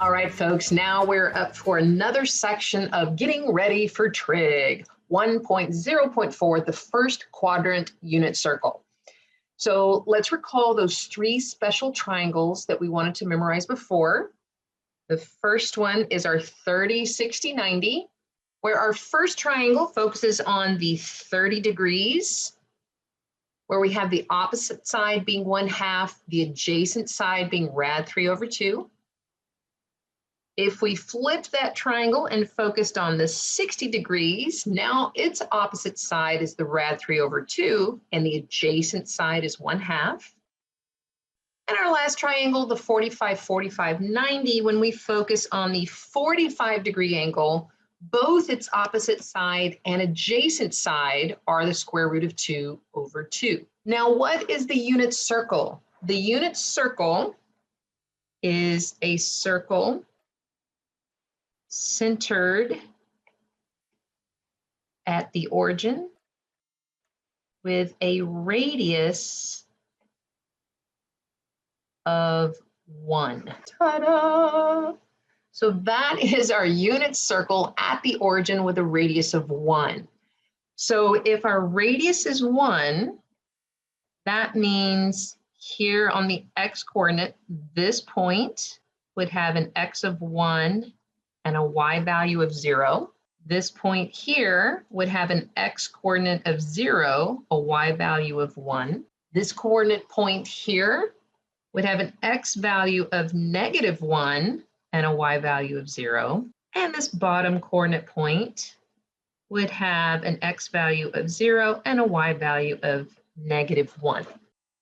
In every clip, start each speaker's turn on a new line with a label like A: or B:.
A: All right, folks, now we're up for another section of getting ready for trig. 1.0.4, the first quadrant unit circle. So let's recall those three special triangles that we wanted to memorize before. The first one is our 30, 60, 90, where our first triangle focuses on the 30 degrees, where we have the opposite side being 1/2, the adjacent side being rad 3/2. If we flipped that triangle and focused on the 60 degrees, now its opposite side is the rad 3/2, and the adjacent side is 1/2. And our last triangle, the 45, 45, 90, when we focus on the 45-degree angle, both its opposite side and adjacent side are the square root of 2/2. Now, what is the unit circle? The unit circle is a circle centered at the origin with a radius of 1. Ta-da! So that is our unit circle at the origin with a radius of 1. So if our radius is 1, that means here on the x-coordinate, this point would have an x of 1 and a y value of 0. This point here would have an x-coordinate of 0, a y value of 1. This coordinate point here would have an x value of -1 and a y value of 0. And this bottom coordinate point would have an x value of 0 and a y value of -1.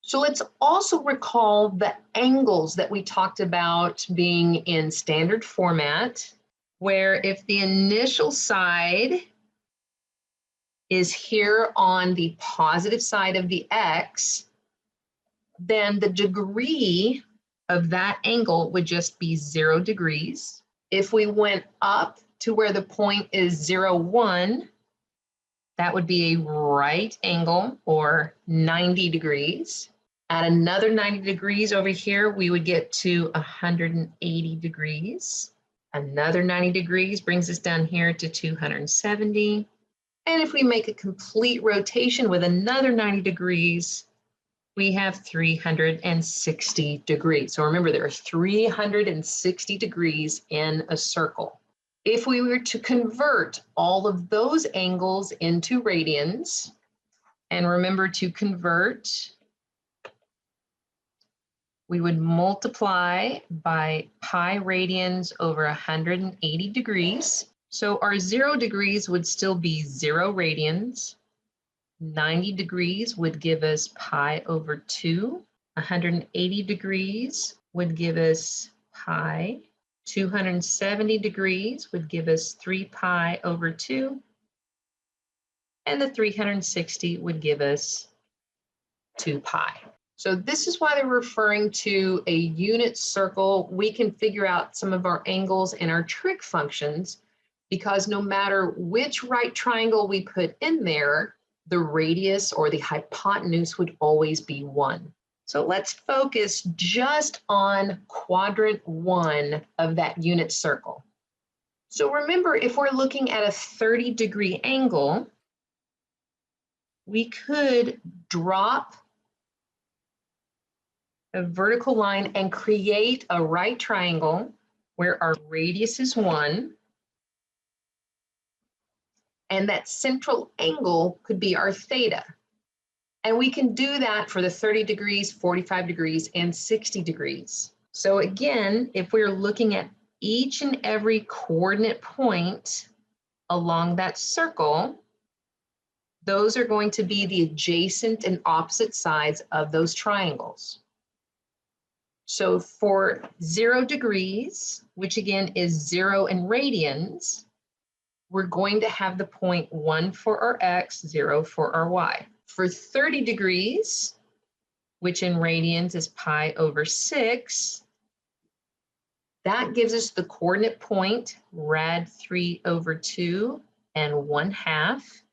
A: So let's also recall the angles that we talked about being in standard format, where if the initial side is here on the positive side of the x, then the degree of that angle would just be 0 degrees. If we went up to where the point is 0, 1, that would be a right angle or 90 degrees. At another 90 degrees over here, we would get to 180 degrees. Another 90 degrees brings us down here to 270. And if we make a complete rotation with another 90 degrees, we have 360 degrees. So remember, there are 360 degrees in a circle. If we were to convert all of those angles into radians, and remember to convert, we would multiply by pi radians over 180 degrees. So our 0 degrees would still be 0 radians. 90 degrees would give us pi over 2. 180 degrees would give us pi. 270 degrees would give us 3 pi over 2. And the 360 would give us 2 pi. So this is why they're referring to a unit circle. We can figure out some of our angles and our trig functions, because no matter which right triangle we put in there, the radius or the hypotenuse would always be 1. So let's focus just on quadrant 1 of that unit circle. So remember, if we're looking at a 30-degree angle, we could drop a vertical line and create a right triangle where our radius is 1. And that central angle could be our theta. And we can do that for the 30 degrees, 45 degrees, and 60 degrees. So again, if we're looking at each and every coordinate point along that circle, those are going to be the adjacent and opposite sides of those triangles. So for 0 degrees, which again is 0 in radians, we're going to have the point 1 for our x, 0 for our y. For 30 degrees, which in radians is pi over 6, that gives us the coordinate point rad 3/2 and 1/2.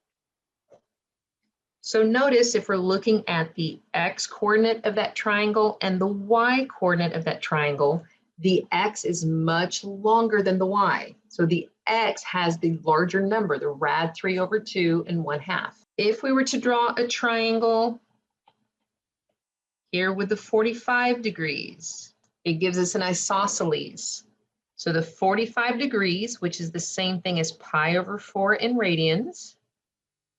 A: So notice if we're looking at the x coordinate of that triangle and the y coordinate of that triangle, the x is much longer than the y. So the x has the larger number, the rad 3 over 2 and 1/2. If we were to draw a triangle here with the 45 degrees, it gives us an isosceles. So the 45 degrees, which is the same thing as pi over 4 in radians,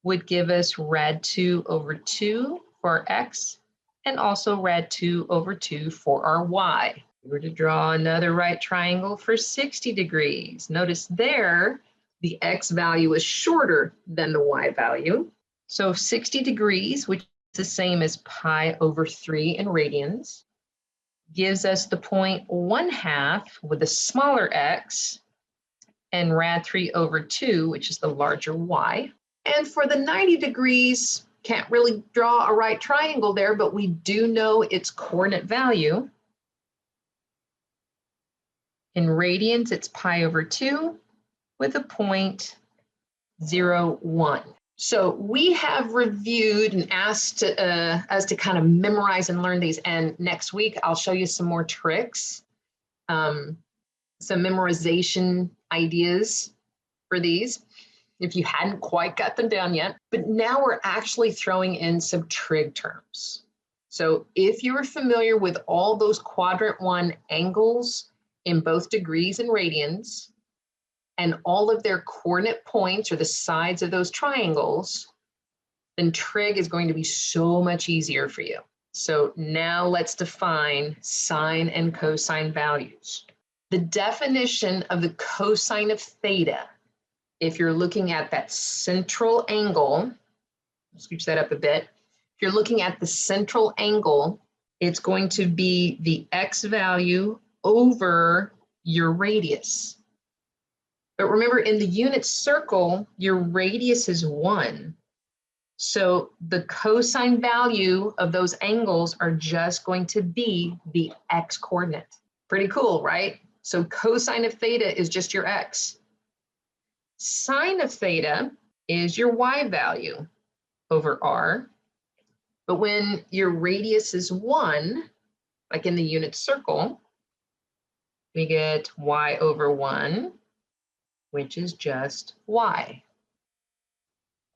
A: would give us rad 2 over 2 for our x, and also rad 2 over 2 for our y. If we were to draw another right triangle for 60 degrees, notice there, the x value is shorter than the y value. So 60 degrees, which is the same as pi over 3 in radians, gives us the point 1/2 with a smaller x, and rad 3 over 2, which is the larger y. And for the 90 degrees, can't really draw a right triangle there, but we do know its coordinate value. In radians, it's pi over 2 with a point 0.01. So we have reviewed and asked us to kind of memorize and learn these. And next week, I'll show you some more tricks, some memorization ideas for these, if you hadn't quite got them down yet. But now we're actually throwing in some trig terms. So if you're familiar with all those quadrant 1 angles in both degrees and radians, and all of their coordinate points or the sides of those triangles, then trig is going to be so much easier for you. So now let's define sine and cosine values. The definition of the cosine of theta, if you're looking at that central angle, scooch that up a bit. If you're looking at the central angle, it's going to be the x value over your radius. But remember, in the unit circle, your radius is 1. So the cosine value of those angles are just going to be the x coordinate. Pretty cool, right? So cosine of theta is just your x. Sine of theta is your y value over r. But when your radius is 1, like in the unit circle, we get y over 1, which is just y.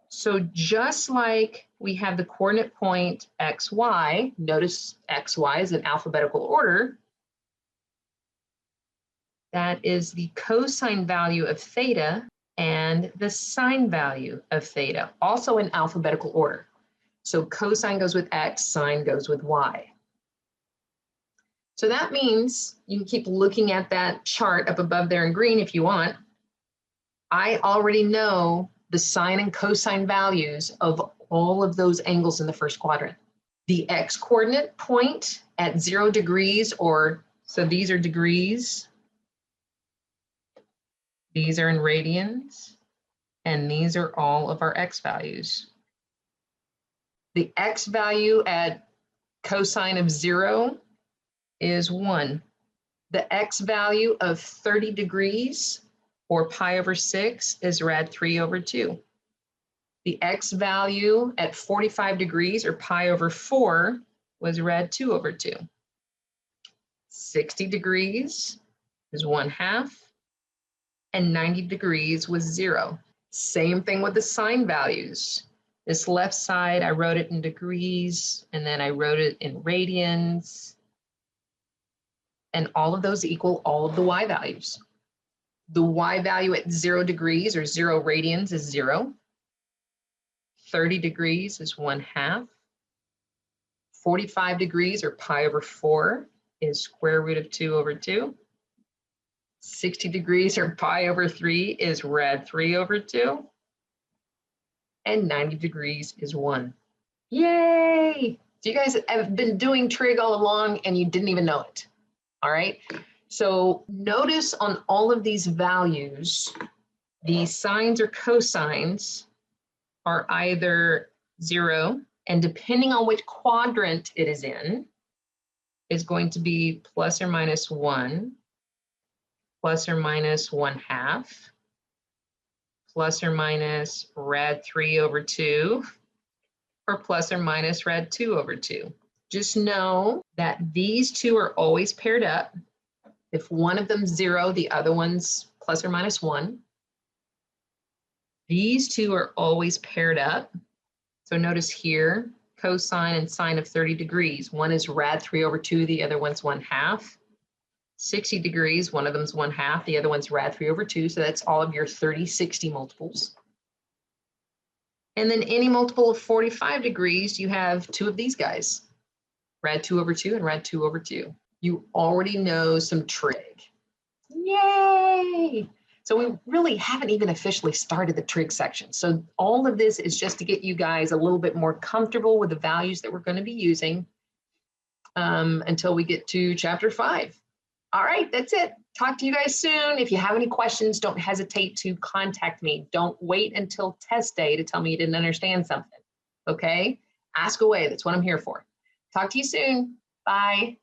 A: So just like we have the coordinate point xy, notice xy is in alphabetical order, that is the cosine value of theta and the sine value of theta, also in alphabetical order. So cosine goes with x, sine goes with y. So that means you can keep looking at that chart up above there in green if you want. I already know the sine and cosine values of all of those angles in the first quadrant. The x coordinate point at 0 degrees, or so these are degrees, these are in radians, and these are all of our x values. The x value at cosine of 0 is 1. The x value of 30 degrees or pi over 6 is rad 3 over 2. The x value at 45 degrees or pi over 4 was rad 2 over 2. 60 degrees is 1/2, and 90 degrees was 0. Same thing with the sine values. This left side, I wrote it in degrees, and then I wrote it in radians, and all of those equal all of the y values. The y value at 0 degrees or 0 radians is 0. 30 degrees is 1/2. 45 degrees or pi over 4 is square root of 2 over 2. 60 degrees or pi over 3 is rad 3 over 2. And 90 degrees is 1. Yay! So you guys have been doing trig all along and you didn't even know it. All right. So notice on all of these values, the sines or cosines are either 0, and depending on which quadrant it is in, is going to be plus or minus 1, plus or minus 1/2, plus or minus rad 3 over 2, or plus or minus rad 2 over 2. Just know that these two are always paired up. If one of them's 0, the other one's plus or minus 1. These two are always paired up. So notice here, cosine and sine of 30 degrees. One is rad 3 over 2, the other one's 1/2. 60 degrees, one of them's 1/2, the other one's rad 3 over 2. So that's all of your 30, 60 multiples. And then any multiple of 45 degrees, you have two of these guys, rad 2 over 2 and rad 2 over 2. You already know some trig. Yay! So we really haven't even officially started the trig section. So all of this is just to get you guys a little bit more comfortable with the values that we're going to be using until we get to chapter 5. All right, that's it. Talk to you guys soon. If you have any questions, don't hesitate to contact me. Don't wait until test day to tell me you didn't understand something. Okay? Ask away. That's what I'm here for. Talk to you soon. Bye.